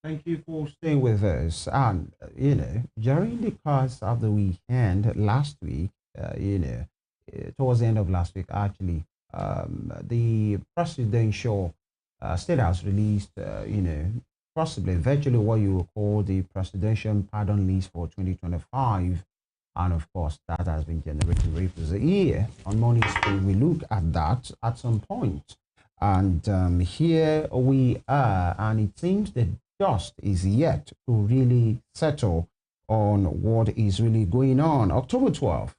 Thank you for staying with us. And, during the course of the weekend last week, towards the end of last week, actually, the presidential state house released, possibly virtually what you would call the presidential pardon list for 2025. And of course, that has been generating ripples here. On Monday Street, we look at that at some point. And here we are, and it seems the dust is yet to really settle on what is really going on. October 12th,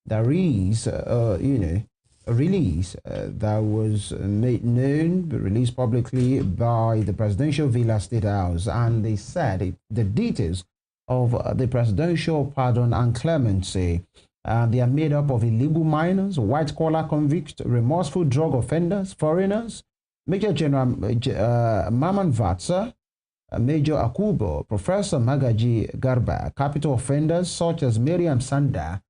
there is, a release that was made known, released publicly by the Presidential Villa State House, and they said the details of the Presidential Pardon and Clemency. They are made up of illegal minors, white-collar convicts, remorseful drug offenders, foreigners, Major General Maman Vatsa, Major Akubo, Professor Magaji Garba, capital offenders such as Miriam Sanda,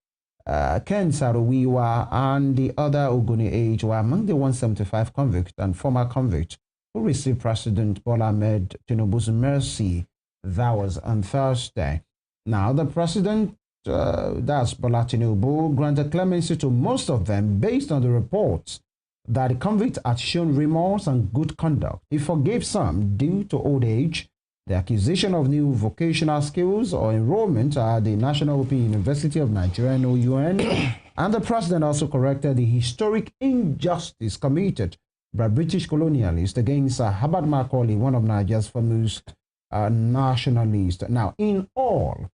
Ken Saruwiwa, and the other Ogoni Age were among the 175 convicts and former convicts who received President Bola Ahmed Tinubu's mercy. That was on Thursday. Now, the president, that's Bola Tinubu, granted clemency to most of them based on the reports that the convict had shown remorse and good conduct. He forgave some due to old age, the acquisition of new vocational skills, or enrollment at the National Open University of Nigeria, NOUN, and the president also corrected the historic injustice committed by British colonialists against Herbert Macaulay, one of Nigeria's foremost nationalists. Now, in all,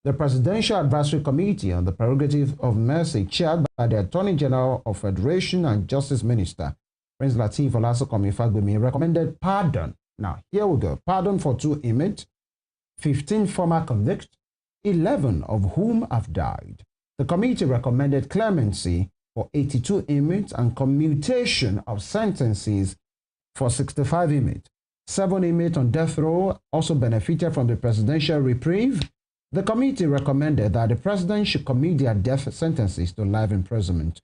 the Presidential Advisory Committee on the Prerogative of Mercy, chaired by the Attorney General of Federation and Justice Minister, Prince Lateef Olasokomi Fagbemi, recommended pardon. Now, here we go. Pardon for 2 inmates, 15 former convicts, 11 of whom have died. The committee recommended clemency for 82 inmates and commutation of sentences for 65 inmates. 7 inmates on death row also benefited from the presidential reprieve. The committee recommended that the president should commute their death sentences to life imprisonment.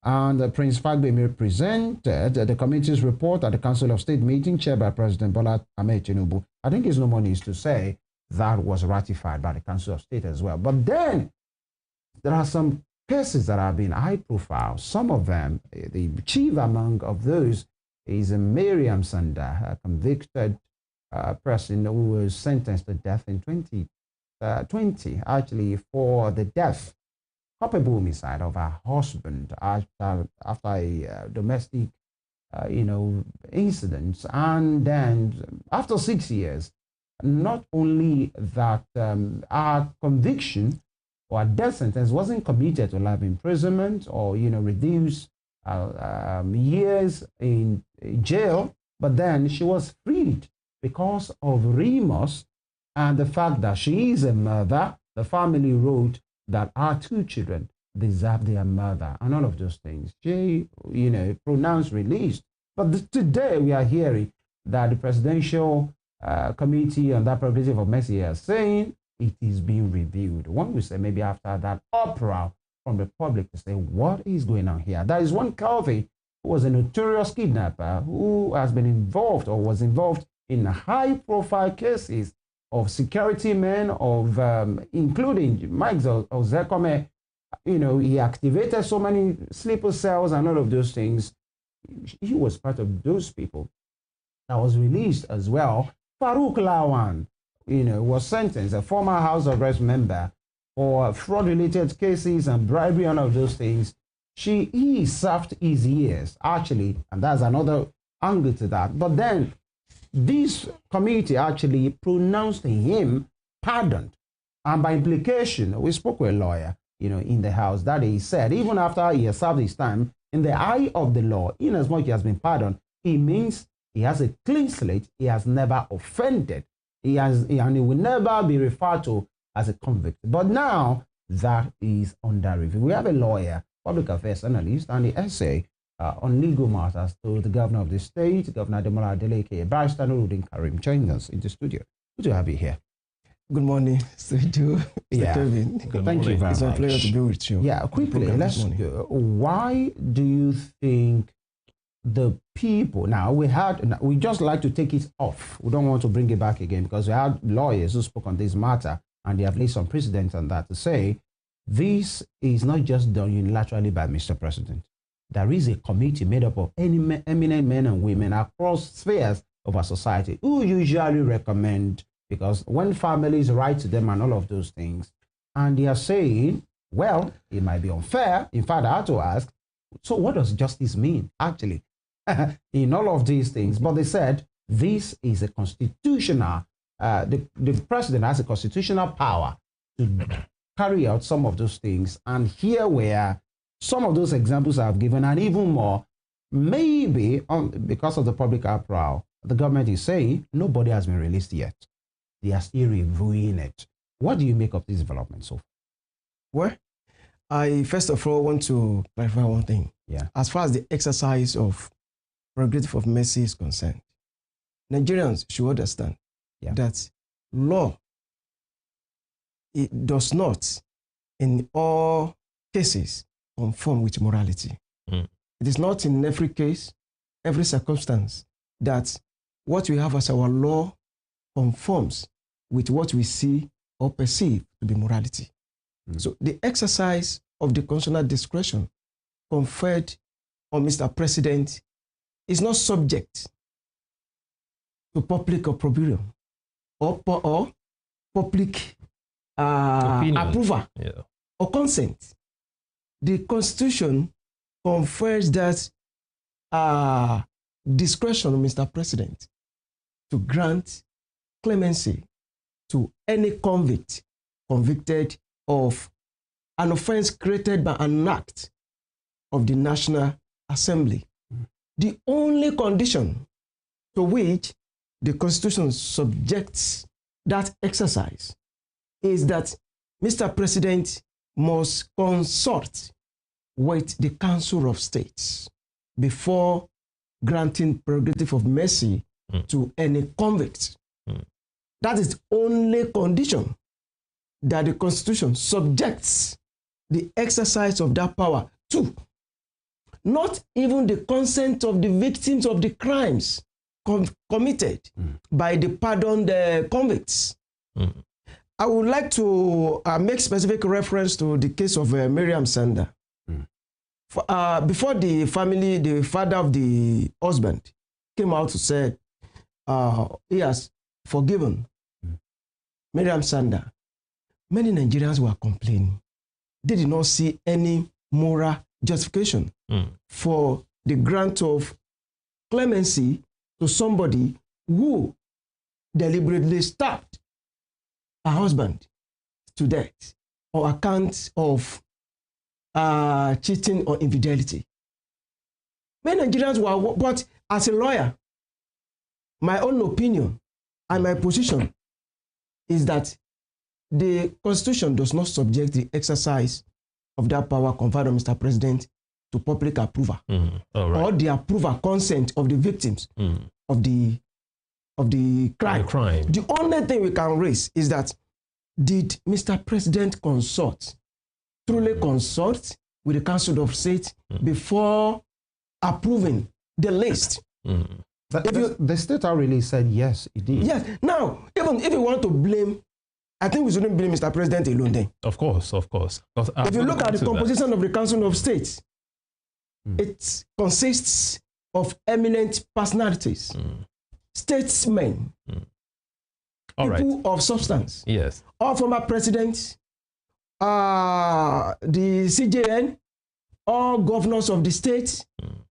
And Prince Fagbemi presented the committee's report at the Council of State meeting chaired by President Bola Ahmed Tinubu. I think it's no more needs to say that was ratified by the Council of State as well. But then there are some cases that have been high profile. Some of them, the chief among of those is Miriam Sanda, a convicted person who was sentenced to death in 2020, actually, for the death, culpable homicide of her husband after a domestic, incident. And then after 6 years, not only that our conviction or our death sentence wasn't commuted to life imprisonment or, reduced years in jail, but then she was freed because of remorse and the fact that she is a mother. The family wrote that our 2 children deserve their mother and all of those things. She, pronounced released. But today we are hearing that the Presidential Committee on that Prerogative of Mercy is saying it is being reviewed. One would say maybe after that uproar from the public to say, what is going on here? There is one Calvi who was a notorious kidnapper who has been involved or was involved in high-profile cases of security men, of including Mike Ozekome. He activated so many sleeper cells and all of those things. He was part of those people that was released as well. Farouk Lawan, was sentenced, a former House of Reps member, for fraud-related cases and bribery and all of those things. He served his years, actually, and that's another angle to that. But then this committee actually pronounced him pardoned. And by implication, we spoke with a lawyer, in the House, that he said, even after he has served his time, in the eye of the law, in as much he has been pardoned, it means he has a clean slate, he has never offended, and he will never be referred to as a convict. But now that is under review. We have a lawyer, public affairs analyst, and the essay on legal matters to the governor of the state, Governor Ademola Adeleke, Barrister Nurudeen Kareem, joining us in the studio. Good to have you here. Good morning, Mr. Yeah. Kevin. Thank you very much. It's a pleasure to be with you. Yeah, quickly, let's go. Why do you think the people, now we just like to take it off. We don't want to bring it back again because we had lawyers who spoke on this matter and they have laid some precedents on that to say this is not just done unilaterally by Mr. President. There is a committee made up of eminent men and women across spheres of our society who usually recommend, because when families write to them and all of those things, and they are saying, well, it might be unfair. In fact, I had to ask, so what does justice mean, actually, in all of these things? But they said, this is a constitutional, the president has a constitutional power to carry out some of those things. And here were some of those examples I've given, and even more, maybe because of the public outcry, the government is saying nobody has been released yet. They are still reviewing it. What do you make of this development so far? Well, I first of all want to clarify one thing. Yeah. As far as the exercise of prerogative of mercy is concerned, Nigerians should understand that law, it does not, in all cases, conform with morality. It is not in every case, every circumstance, that what we have as our law conforms with what we see or perceive to be morality. So the exercise of the constitutional discretion conferred on Mr. President is not subject to public opprobrium or public approval or consent. The Constitution confers that discretion on Mr. President to grant clemency to any convicted of an offense created by an act of the National Assembly. The only condition to which the Constitution subjects that exercise is that Mr. President must consult with the Council of States before granting prerogative of mercy to any convict. That is the only condition that the Constitution subjects the exercise of that power to. Not even the consent of the victims of the crimes committed by the pardoned convicts. I would like to make specific reference to the case of Miriam Sanda. Before the family, the father of the husband came out to say he has forgiven Miriam Sanda, many Nigerians were complaining. They did not see any moral justification for the grant of clemency to somebody who deliberately stabbed her husband to death on account of cheating or infidelity. Many Nigerians were, but as a lawyer, my own opinion and my position is that the Constitution does not subject the exercise of that power conferred on Mr. President to public approval or the approval consent of the victims of the crime. The only thing we can raise is that did Mr. President truly consult with the Council of State before approving the list? The state already said yes, it did. Yes. Now, even if you want to blame, I think we shouldn't blame Mr. President alone then. Of course. If you look at the composition of the Council of State, it consists of eminent personalities, statesmen, people of substance. Yes. All former presidents, the CJN, all governors of the state,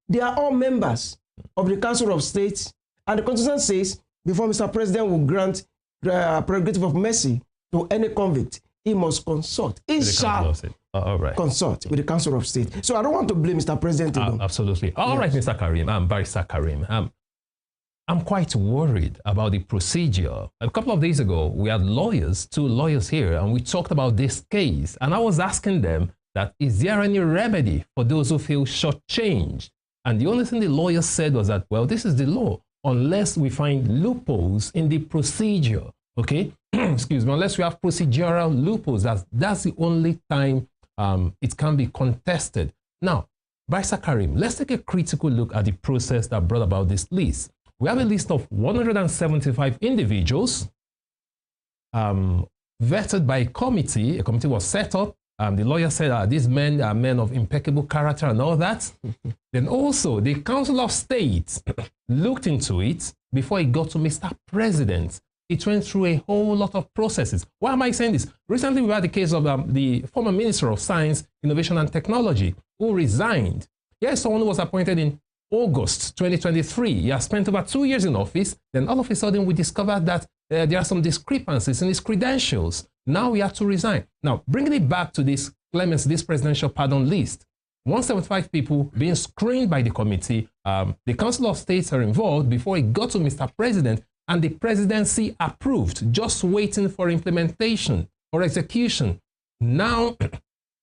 they are all members of the Council of State, and the Constitution says before Mr. President will grant prerogative of mercy to any convict, he must consult. He shall consult with the Council of State. So I don't want to blame Mr. President alone. Absolutely. All right, Mr. Kareem. Barrister Kareem. I'm quite worried about the procedure. A couple of days ago, we had two lawyers here, and we talked about this case. And I was asking them that, is there any remedy for those who feel shortchanged? And the only thing the lawyer said was that, well, this is the law, unless we find loopholes in the procedure, okay? Excuse me, unless we have procedural loopholes, that's the only time it can be contested. Now, Barrister Kareem, let's take a critical look at the process that brought about this list. We have a list of 175 individuals vetted by a committee. A committee was set up. The lawyer said these men are men of impeccable character and all that. Then also the Council of State looked into it before it got to Mr. President. It went through a whole lot of processes. Why am I saying this? Recently, we had the case of the former Minister of Science, Innovation and Technology, who resigned. Yes, someone who was appointed in August 2023. He has spent over 2 years in office. Then all of a sudden, we discovered that there are some discrepancies in his credentials. Now he had to resign. Now, bringing it back to this clemency, this presidential pardon list, 175 people being screened by the committee. The Council of States are involved before it got to Mr. President, and the presidency approved, just waiting for implementation or execution. Now,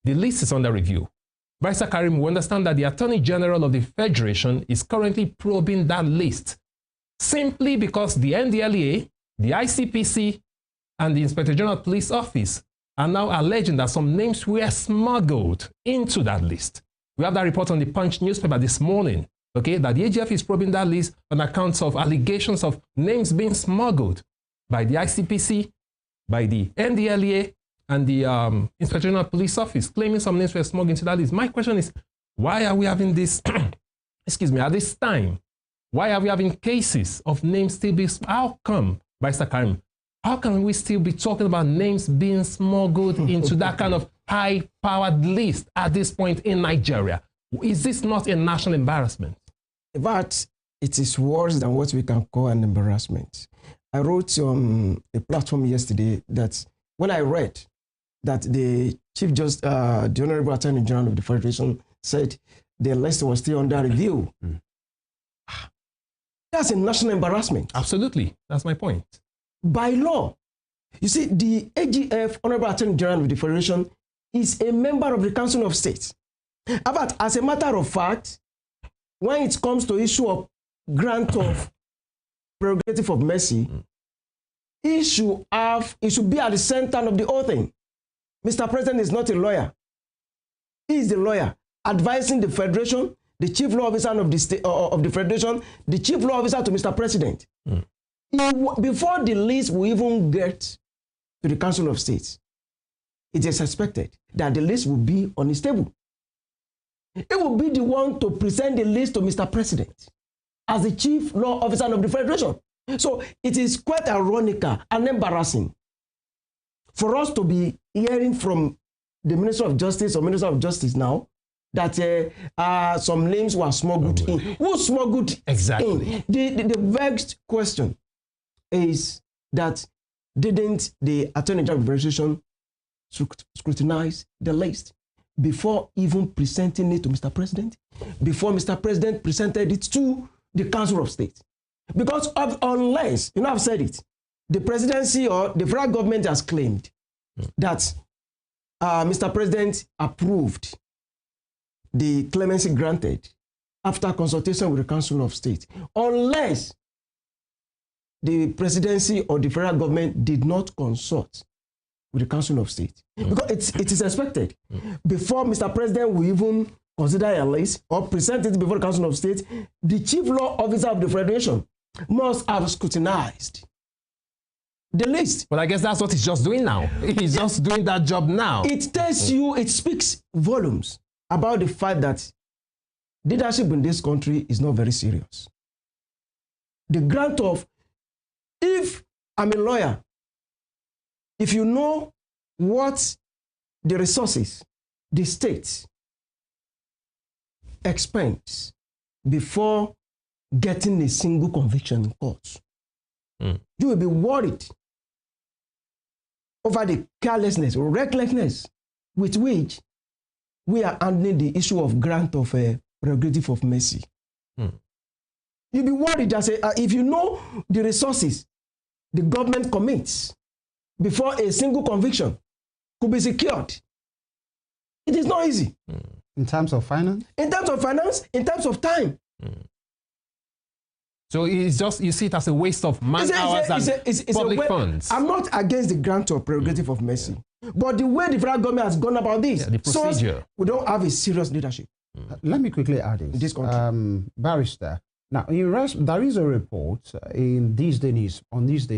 the list is under review. Barrister Kareem, we understand that the Attorney General of the Federation is currently probing that list simply because the NDLEA, the ICPC, and the Inspector General Police Office are now alleging that some names were smuggled into that list. We have that report on the Punch newspaper this morning, okay, that the AGF is probing that list on account of allegations of names being smuggled by the ICPC, by the NDLEA, and the Inspector General Police Office, claiming some names were smuggled into that list. My question is, why are we having this, excuse me, at this time, why are we having cases of names still being, how come, Barrister Kareem, how can we still be talking about names being smuggled into that kind of high-powered list at this point in Nigeria? Is this not a national embarrassment? But it is worse than what we can call an embarrassment. I wrote on a platform yesterday that when I read that the the Honorable Attorney General of the Federation said the list was still under review. That's a national embarrassment. Absolutely. That's my point. By law, you see, the AGF, Honorable Attorney General of the Federation, is a member of the Council of State. But as a matter of fact, when it comes to issue of grant of prerogative of mercy, it should be at the center of the whole thing. Mr. President is not a lawyer. He is the lawyer advising the Federation, the Chief Law Officer of the state, of the Federation, the Chief Law Officer to Mr. President. Before the list will even get to the Council of State, it is expected that the list will be on his table. It will be the one to present the list to Mr. President as the Chief Law Officer of the Federation. So it is quite ironical and embarrassing for us to be hearing from the Minister of Justice or Minister of Justice now that some names were smuggled in. Who smuggled exactly in? The vexed question is that didn't the Attorney General of the Federation scrutinize the list before even presenting it to Mr. President, before Mr. President presented it to the Council of State? Because unless, you know, I've said it, the presidency or the federal government has claimed that Mr. President approved the clemency granted after consultation with the Council of State, unless the presidency or the federal government did not consult with the Council of State. Because it is expected before Mr. President will even consider a list or present it before the Council of State, the Chief Law Officer of the Federation must have scrutinized the list. Well, I guess that's what he's just doing now. He's just doing that job now. It tells you, it speaks volumes about the fact that leadership in this country is not very serious. The grant of, if I'm a lawyer, if you know what the resources the state expends before getting a single conviction in court, you will be worried over the carelessness or recklessness with which we are handling the issue of grant of a prerogative of mercy. You'll be worried that if you know the resources the government commits before a single conviction could be secured, it is not easy. In terms of finance? In terms of finance, in terms of time. So it's just, you see it as a waste of man hours and public funds. I'm not against the grant of prerogative of mercy, but the way the federal government has gone about this, the procedure. we don't have a serious leadership. Let me quickly add this. This country. Barrister. Now, there is a report in this day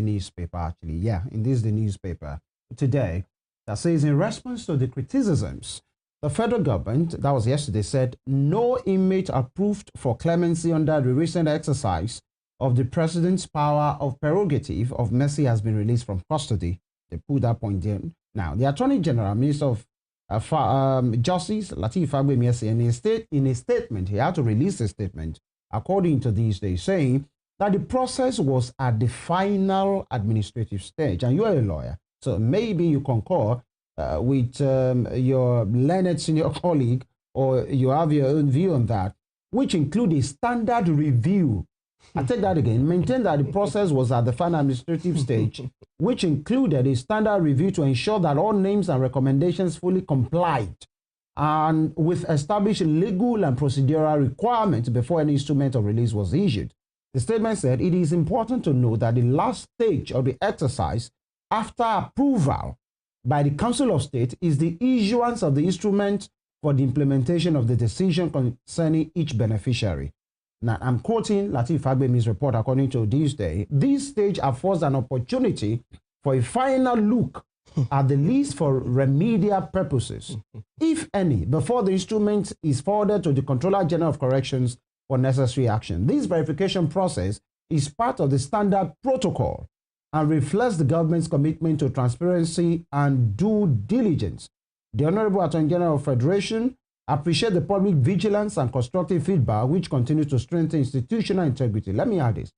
newspaper, actually. Yeah, in this day newspaper today that says, in response to the criticisms, the federal government, that was yesterday, said no inmate approved for clemency under the recent exercise of the president's power of prerogative of mercy has been released from custody. They put that point in. Now, the Attorney General, Minister of Justice, Lateef Fagbemi, in a statement, he had to release a statement, according to these days, saying that the process was at the final administrative stage. And you are a lawyer, so maybe you concur with your learned senior colleague, or you have your own view on that, which include a standard review. I take that again. Maintain that the process was at the final administrative stage, which included a standard review to ensure that all names and recommendations fully complied and with established legal and procedural requirements before any instrument of release was issued. The statement said it is important to note that the last stage of the exercise after approval by the Council of State is the issuance of the instrument for the implementation of the decision concerning each beneficiary. Now, I'm quoting Lateef Fagbemi's report according to this day. This stage affords an opportunity for a final look at the list for remedial purposes, if any, before the instrument is forwarded to the Controller General of Corrections for necessary action. This verification process is part of the standard protocol and reflects the government's commitment to transparency and due diligence. The Honorable Attorney General of Federation appreciate the public vigilance and constructive feedback which continue to strengthen institutional integrity. Let me add this.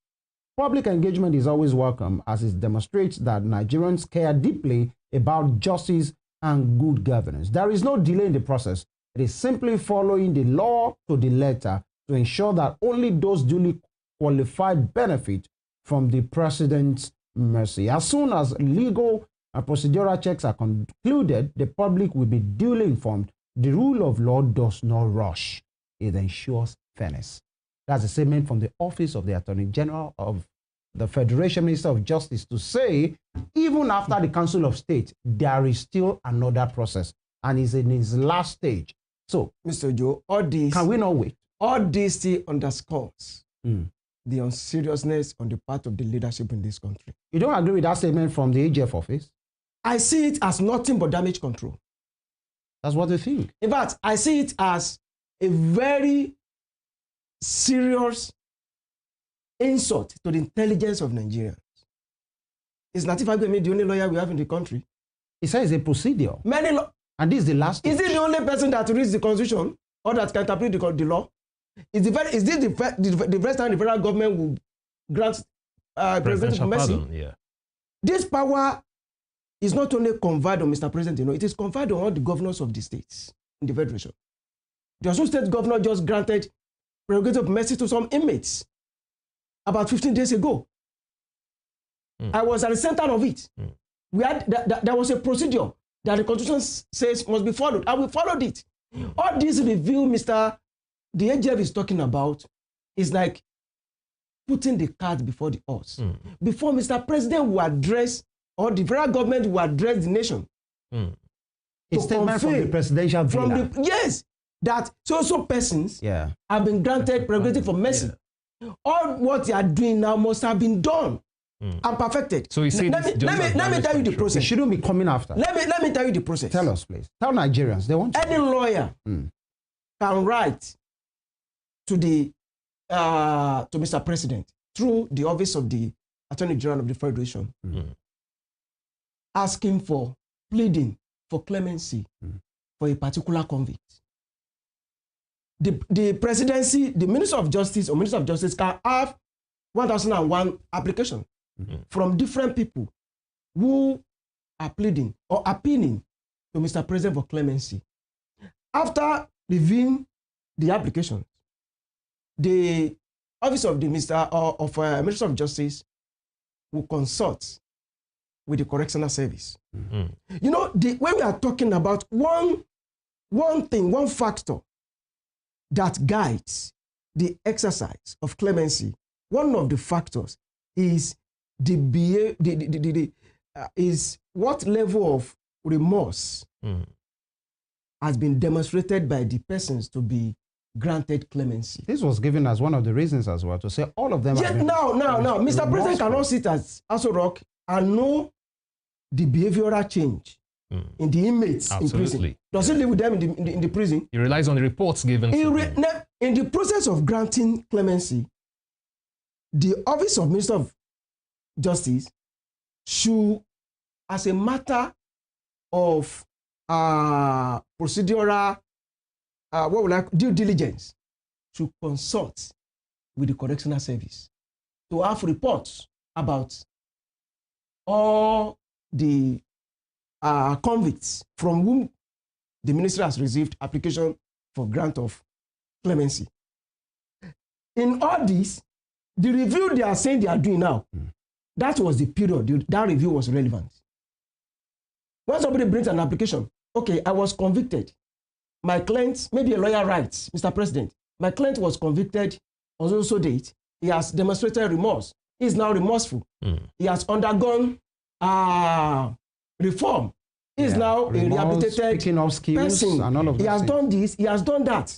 Public engagement is always welcome as it demonstrates that Nigerians care deeply about justice and good governance. There is no delay in the process. It is simply following the law to the letter to ensure that only those duly qualified benefit from the President's mercy. As soon as legal and procedural checks are concluded, the public will be duly informed. The rule of law does not rush. It ensures fairness. That's a statement from the Office of the Attorney General of the Federation Minister of Justice to say, even after the Council of State, there is still another process and is in its last stage. So, Mr. Joe, all this, can we not wait? All this still underscores the unseriousness on the part of the leadership in this country. You don't agree with that statement from the AGF office? I see it as nothing but damage control. That's what they think. In fact, I see it as a very serious insult to the intelligence of Nigerians. Is Lateef Fagbemi the only lawyer we have in the country? He says it's a procedure. And this is the last stage. Is he the only person that reads the Constitution or that can interpret the law? Is this the first time the federal government will grant presidential mercy? Pardon, yeah. This power is not only conferred on Mr. President, it is conferred on all the governors of the states in the Federation. The Osun State governor just granted prerogative of mercy to some inmates about 15 days ago. I was at the center of it. We had there was a procedure that the Constitution says must be followed, and we followed it. All this review, the AGF is talking about is like putting the cart before the horse. Before Mr. President will address, or the federal government will address the nation. A statement from the presidential villa. Yes, that so persons have been granted prerogative for mercy. All what they are doing now must have been done and perfected. So you see, let me tell you the process. It shouldn't be coming after. Let me tell you the process. Tell us, please. Tell Nigerians. They want to. Any lawyer can write to Mr. President through the office of the Attorney General of the Federation, asking for pleading for clemency for a particular convict. The presidency, the Minister of Justice or Minister of Justice can have 1001 applications from different people who are pleading or appealing to Mr. President for clemency. After reviewing the applications, the office of the Minister of Justice will consult with the Correctional Service. You know, when we are talking about one factor that guides the exercise of clemency, one of the factors is is what level of remorse has been demonstrated by the persons to be granted clemency. This was given as one of the reasons as well, to say all of them. Yes, now, Mr. President cannot sit as Aso Rock and know the behavioral change in the inmates in prison. Does he live with them in the prison? He relies on the reports given. In the process of granting clemency, the Office of Minister of Justice should, as a matter of procedural due diligence, should consult with the correctional service to have reports about all the convicts from whom the ministry has received application for grant of clemency. In all this, the review they are saying they are doing now, that was the period that review was relevant. When somebody brings an application, okay, I was convicted. My client, maybe a lawyer writes, Mr. President, my client was convicted on so date. He has demonstrated remorse. He is now remorseful. He has undergone reform. He is now a rehabilitated person. And all of he has done this, he has done that.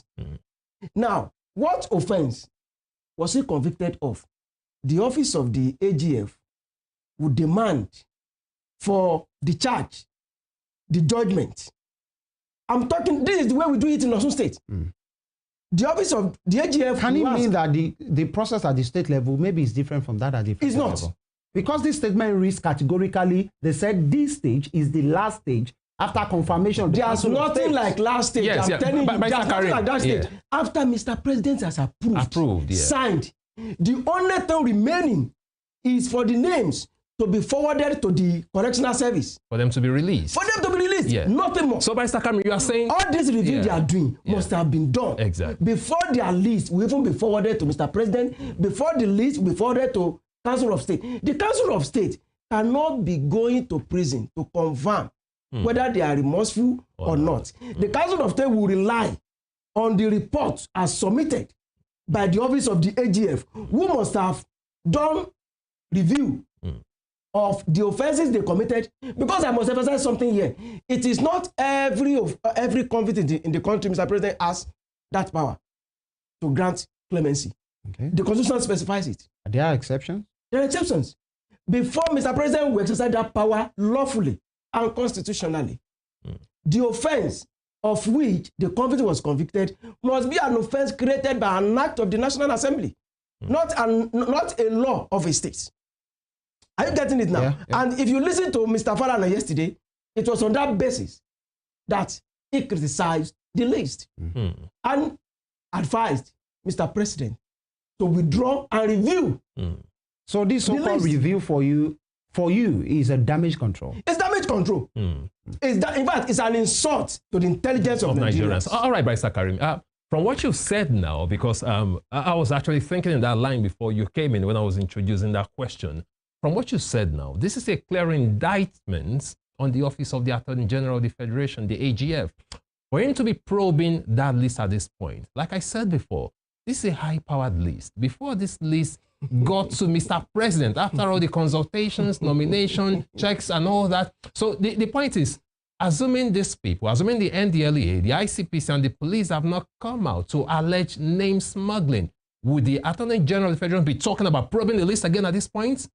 Now, what offense was he convicted of? The office of the AGF would demand for the charge, the judgment. I'm talking, this is the way we do it in Osun State. The office of the AGF... Can it mean that the process at the state level maybe is different from that at the federal level? It's not. Because this statement reads categorically, they said this stage is the last stage after confirmation. There's nothing like last stage. Yes, I'm telling you, there's nothing like that stage. After Mr. President has approved signed, the only thing remaining is for the names to be forwarded to the correctional service. For them to be released. For them to be released. Nothing more. So, Mr. Kareem, you are saying... all this review they are doing must have been done. Exactly. Before their list will even be forwarded to Mr. President, before the list will be forwarded to Council of State. The Council of State cannot be going to prison to confirm whether they are remorseful or not. The Council of State will rely on the report as submitted by the office of the AGF, who must have done review of the offenses they committed. Because I must emphasize something here. It is not every convict in the country, Mr. President, has that power to grant clemency. Okay. The Constitution specifies it. Are there exceptions? There are exceptions. Before Mr. President will exercise that power lawfully and constitutionally, the offense of which the convict was convicted must be an offense created by an act of the National Assembly, not a law of a state. Are you getting it now? Yeah. And if you listen to Mr. Falana yesterday, it was on that basis that he criticized the list and advised Mr. President to withdraw and review. So this so-called review for you is a damage control. It's damage control. In fact, it's an insult to the intelligence of Nigerians. All right, Mr. Kareem. From what you said now, because I was actually thinking in that line before you came in when I was introducing that question. From what you said now, this is a clear indictment on the Office of the Attorney General of the Federation, the AGF. For him to be probing that list at this point, like I said before, this is a high-powered list. Before this list got to Mr. President, after all the consultations, nomination, checks, and all that. So the point is, assuming these people, assuming the NDLEA, the ICPC, and the police have not come out to allege name smuggling, would the Attorney General of the Federation be talking about probing the list again at this point?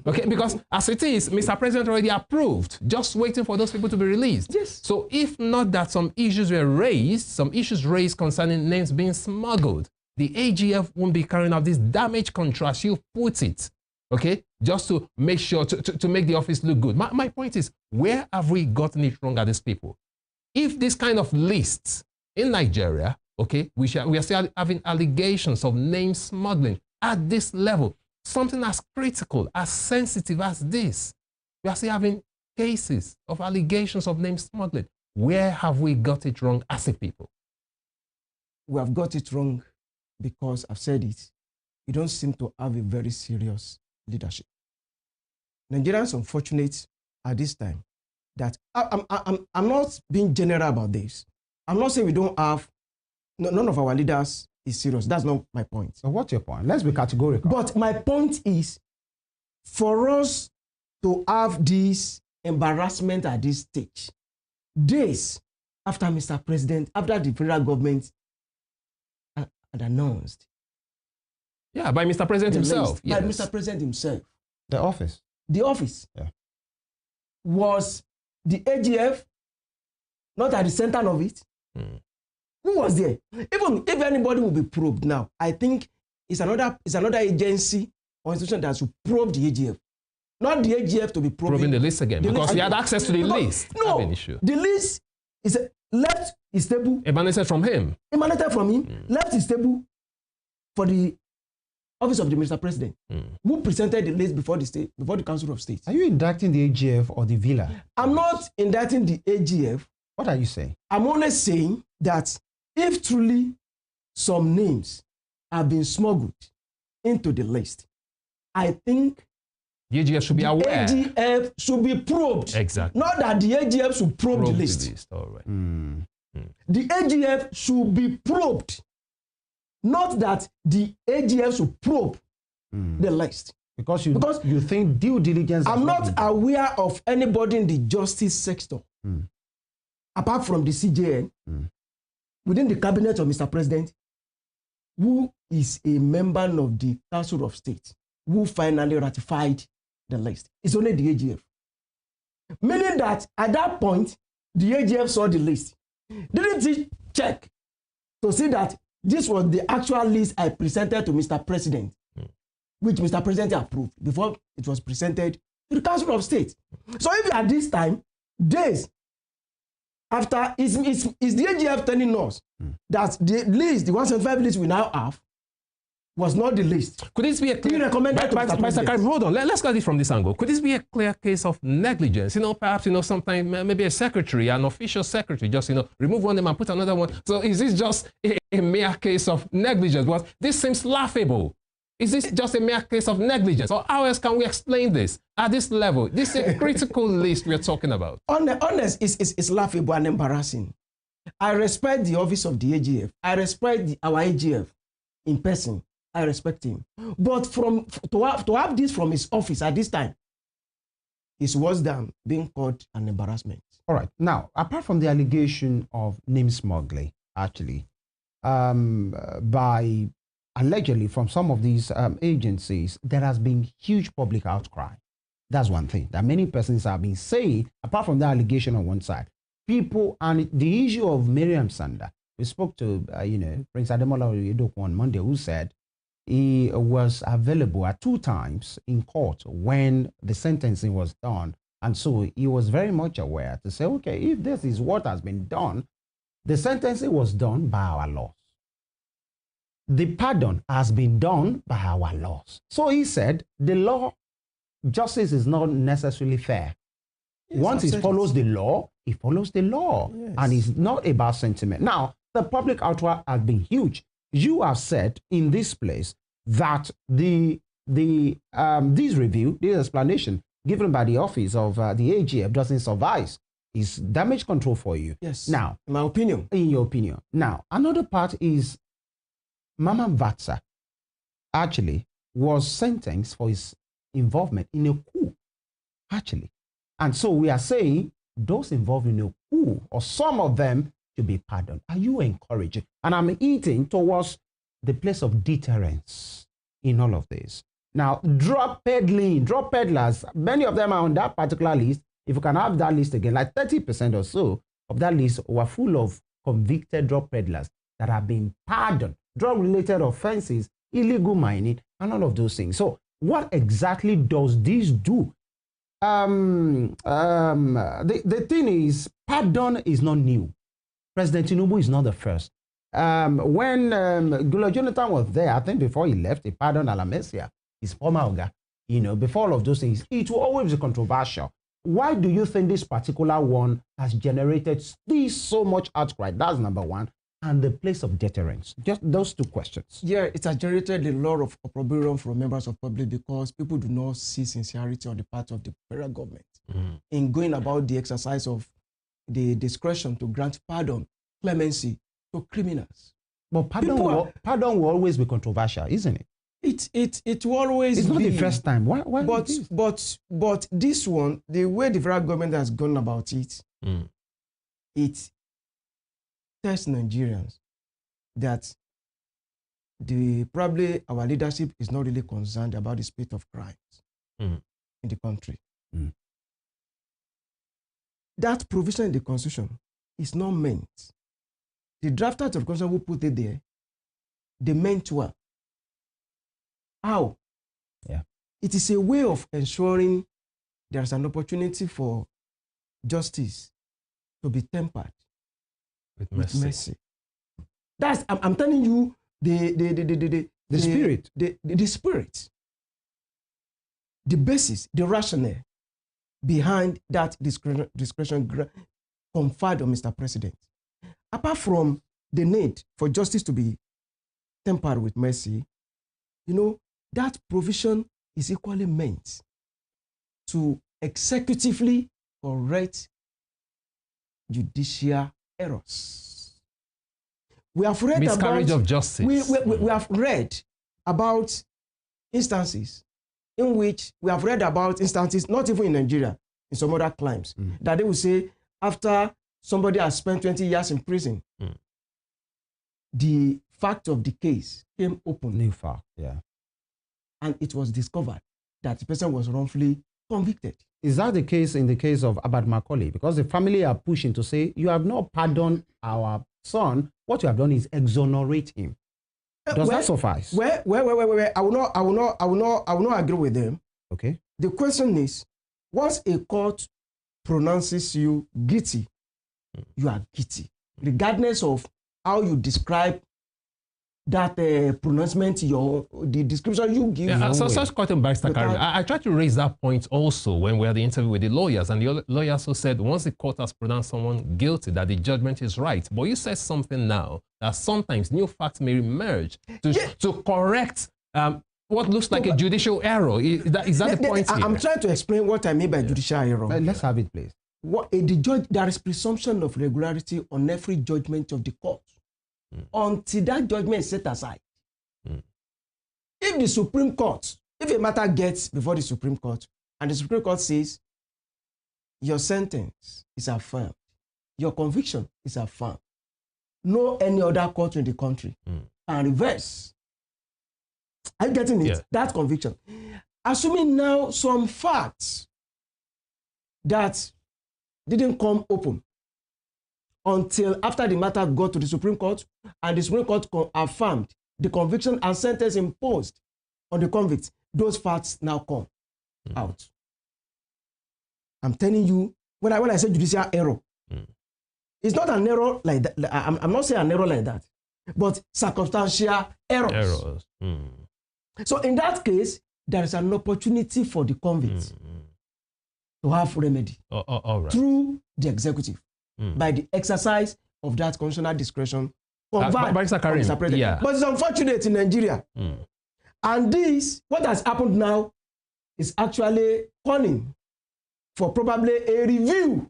Okay, because as it is, Mr. President already approved, just waiting for those people to be released. Yes. So if not that some issues were raised, some issues raised concerning names being smuggled, the AGF won't be carrying out this damage control, as you put it, okay, just to make sure, to make the office look good. My point is, where have we gotten it wrong at these people? If this kind of lists in Nigeria, okay, we are still having allegations of name smuggling at this level, something as critical, as sensitive as this, we are still having cases of allegations of name smuggling. Where have we got it wrong as a people? We have got it wrong because I've said it. We don't seem to have a very serious leadership. Nigerians are unfortunate at this time that I'm not being general about this. I'm not saying we don't have, none of our leaders is serious. That's not my point. So what's your point? Let's be categorical. But my point is, for us to have this embarrassment at this stage, days after Mr. President, after the federal government and announced. Yeah, by Mr. President himself. By Mr. President himself. The office. The office. Yeah. Was the AGF not at the center of it? Who was there? Even if anybody will be probed now, I think it's another agency or institution that should probe the AGF. Not the AGF to be probing the list again, because he had access to the list. No, the list is left is stable. Emanated from him. Left is stable for the office of the Mr. President, who presented the list before the Council of State. Are you indicting the AGF or the Villa? I'm not indicting the AGF. What are you saying? I'm only saying that if truly some names have been smuggled into the list, I think the AGF should be aware. The AGF should be probed. Exactly. Not that the AGF should probe the list. All right. The AGF should be probed. Not that the AGF should probe the list. Because you think due diligence... I'm not aware of anybody in the justice sector, apart from the CJN, within the cabinet of Mr. President, who is a member of the Council of State, who finally ratified the list. It's only the AGF. Meaning that at that point, the AGF saw the list. Didn't he check to see that this was the actual list I presented to Mr. President, which Mr. President approved before it was presented to the Council of State? So if at this time, days after, is the AGF telling us that the list, the 175 list we now have, was not the list? Could this be a clear... Mr. Kareem, hold on. Let's get it from this angle. Could this be a clear case of negligence? Perhaps, sometimes maybe a secretary, an official secretary, just, remove one name and put another one. So is this just a mere case of negligence? But this seems laughable. Is this just a mere case of negligence? Or how else can we explain this at this level? This is a critical list we're talking about. Honest, it's laughable and embarrassing. I respect the office of the AGF. I respect our AGF in person. I respect him. But to have this from his office at this time is worse than being called an embarrassment. All right. Now, apart from the allegation of name smuggling, actually, by allegedly from some of these agencies, there has been huge public outcry. That's one thing that many persons have been saying, apart from the allegation on one side. People, and the issue of Miriam Sanda, we spoke to, Prince Ademola Oyedepo on Monday, who said he was available at 2 times in court when the sentencing was done. And so he was very much aware to say, okay, if this is what has been done, the sentencing was done by our laws. The pardon has been done by our laws. So he said, the law, justice is not necessarily fair. Yes, once it follows the law, it follows the law. Yes. And it's not about sentiment. Now, the public outcry has been huge. You have said in this place that this review, this explanation given by the office of the AGF doesn't suffice. It's damage control for you. Yes. Now, in my opinion. In your opinion. Now, another part is Mama Vatsa actually was sentenced for his involvement in a coup, actually. And so we are saying those involved in a coup, or some of them, to be pardoned. Are you encouraging? And I'm eating towards the place of deterrence in all of this. Now, drug peddlers, many of them are on that particular list. If you can have that list again, like 30% or so of that list were full of convicted drug peddlers that have been pardoned, drug-related offenses, illegal mining, and all of those things. So what exactly does this do? The thing is, pardon is not new. President Tinubu is not the first. When Goodluck Jonathan was there, I think before he left, he pardoned Alamesia, his former Oga. Before all of those things, it will always be controversial. Why do you think this particular one has generated so much outcry? That's number one. And the place of deterrence. Just those 2 questions. Yeah, it has generated a lot of opprobrium from members of public because people do not see sincerity on the part of the federal government in going about the exercise of the discretion to grant pardon, clemency to criminals. But pardon will always be controversial, isn't it? It will always be. It's not the first time. Why but this one, the way the federal government has gone about it, it tells Nigerians that probably our leadership is not really concerned about the spate of crimes in the country. That provision in the Constitution is not meant. The drafters of the Constitution who put it there, they meant well. How? Yeah. It is a way of ensuring there is an opportunity for justice to be tempered with mercy. That's I'm telling you the spirit. The spirit. The basis, the rationale behind that discretion conferred on Mr. President. Apart from the need for justice to be tempered with mercy, that provision is equally meant to executively correct judicial errors. We have read miscarriage about of justice. We have read about instances in which not even in Nigeria, in some other climes, that they will say after somebody has spent 20 years in prison, the fact of the case came open. New fact, yeah. And it was discovered that the person was wrongfully convicted. Is that the case in the case of Herbert Macaulay? Because the family are pushing to say, you have not pardoned our son. What you have done is exonerate him. Does that suffice? I will not agree with them. Okay. The question is, once a court pronounces you guilty, you are guilty, regardless of how you describe that pronouncement, the description you give. Yeah, so such quite embarrassing. I tried to raise that point also when we had the interview with the lawyers, and the lawyers also said once the court has pronounced someone guilty, that the judgment is right. But you said something now that sometimes new facts may emerge to correct what looks like a judicial error. Is that the point here? I'm trying to explain what I mean by judicial error. Let's have it, please. There is presumption of regularity on every judgment of the court until that judgment is set aside. If the Supreme Court, if a matter gets before the Supreme Court and the Supreme Court says your sentence is affirmed, your conviction is affirmed, no any other court in the country can reverse. Are you getting it? Yeah. That conviction. Assuming now some facts that didn't come open until after the matter got to the Supreme Court and the Supreme Court affirmed the conviction and sentence imposed on the convict, those facts now come out. I'm telling you, when I say judicial error, it's not an error like that. I'm not saying an error like that, but circumstantial errors. So in that case, there is an opportunity for the convict to have remedy through the executive by the exercise of that constitutional discretion. But it's unfortunate in Nigeria. And this, what has happened now, is actually calling for probably a review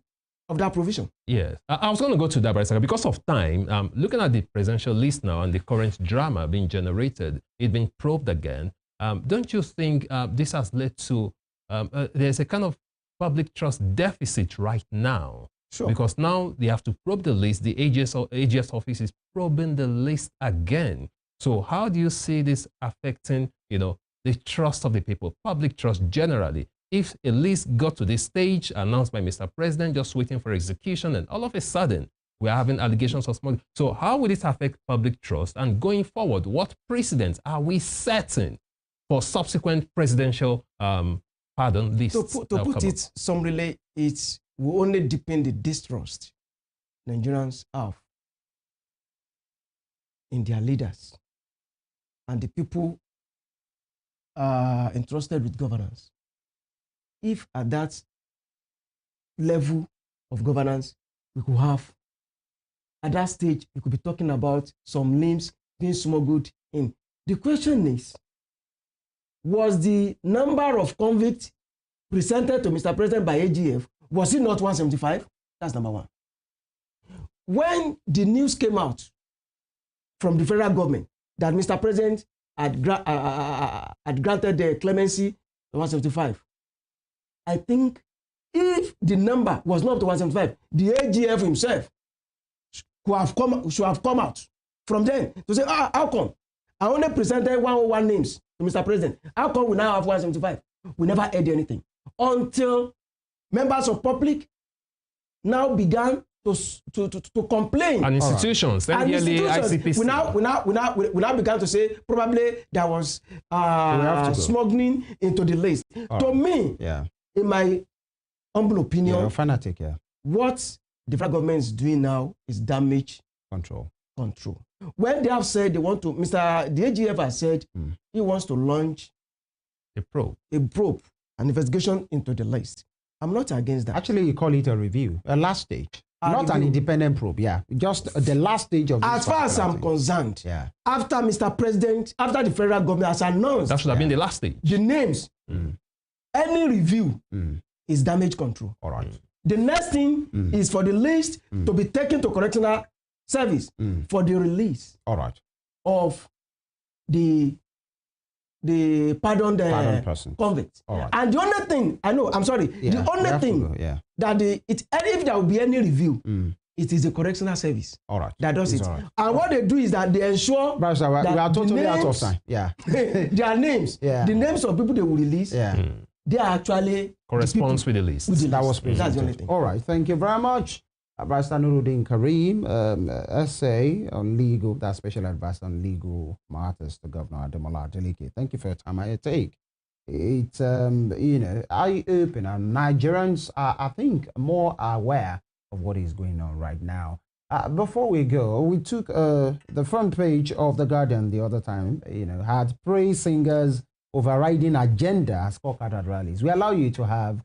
of that provision. Yes, I was going to go to that, but because of time, looking at the presidential list now and the current drama being generated, it's been probed again. Don't you think this has led to, there's a kind of public trust deficit right now? Sure. Because now they have to probe the list. The AGS office is probing the list again. So how do you see this affecting, the trust of the people, public trust generally? If a list got to this stage, announced by Mr. President, just waiting for execution, and all of a sudden, we're having allegations of smuggling. So how will it affect public trust? And going forward, what precedents are we setting for subsequent presidential pardon lists? To put it summarily, it will only deepen the distrust Nigerians have in their leaders and the people entrusted with governance. If at that level of governance, we could have, at that stage, we could be talking about some limbs being smuggled in. The question is, was the number of convicts presented to Mr. President by AGF, was it not 175? That's number one. When the news came out from the federal government that Mr. President had granted the clemency 175, I think if the number was not up to 175, the AGF himself should have come out from then to say, how come? I only presented 101 names to Mr. President. How come we now have 175? We never heard anything until members of public now began to complain. And institutions, and ICPC. We now began to say probably there was smuggling into the list. To me, in my humble opinion, you're a fanatic, what the federal government is doing now is damage control. When they have said they want to, the AGF has said he wants to launch a probe, an investigation into the list. I'm not against that. Actually, you call it a review, a last stage. Not an independent probe, just the last stage of this. As far as I'm concerned, after Mr. President, after the federal government has announced, that should have been the last stage. The names, any review is damage control. All right. The next thing is for the list to be taken to correctional service for the release. All right. Of the pardoned person. Convict. Right. And the only thing I know, I'm sorry, the only thing that if there will be any review, it is the correctional service. All right. That does it. Right. And what they do is that they ensure that we are totally names, out of time. their names, the names of people they will release, they are actually corresponds with the list. That was presented. That's the only thing. All right. Thank you very much. Barrister Nurudeen Kareem, essay on legal, that special advice on legal matters to Governor Ademola Adeleke. Thank you for your time. I take it's eye-opening, and Nigerians are, I think, more aware of what is going on right now. Before we go, we took the front page of The Guardian the other time, had praise singers overriding agenda as scorecard at rallies. We allow you to have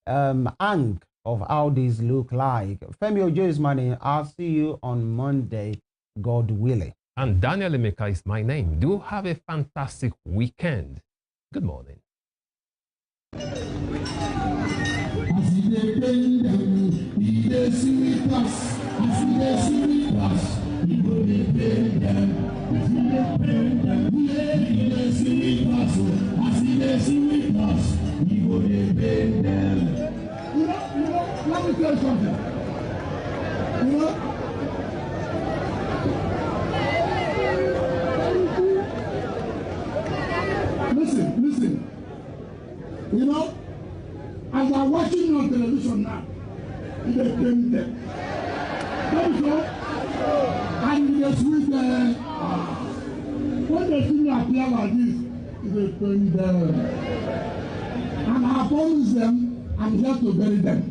ang of how these look like. Femi Ojo is my name. I'll see you on Monday, God willing. And Daniel Emeka is my name. Do have a fantastic weekend. Good morning. Let me tell you something. Listen. As I'm watching on television now, they came there. Don't you? And they sweet there. When they see me appear like this, they came there. And I promise them, I'm here to bury them.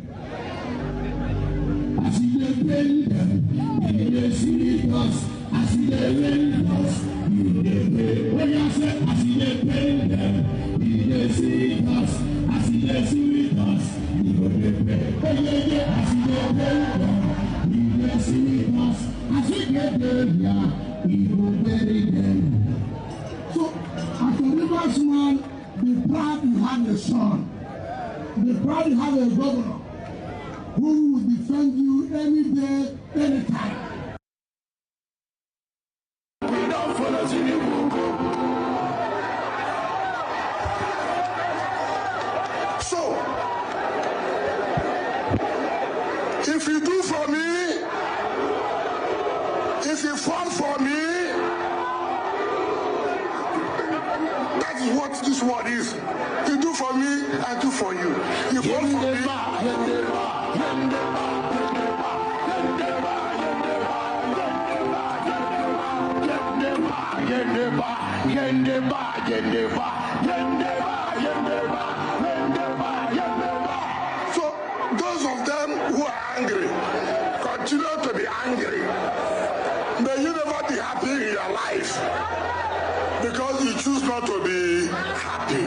I see them bury them. They see us. I see them bury us. When I say I see them bury them, they see us. I see them see us. I see them bury them. They see us. I see them bury them. He will bury them. So, as a Rivers man, be proud you have a son. Be proud you have a governor who will defend you any day, anytime. We don't follow So, if you do for me, if you fall for me, that is what this word is. You do for me, I do for you. You fall for me. So those of them who are angry, continue to be angry. May you never be happy in your life because you choose not to be happy.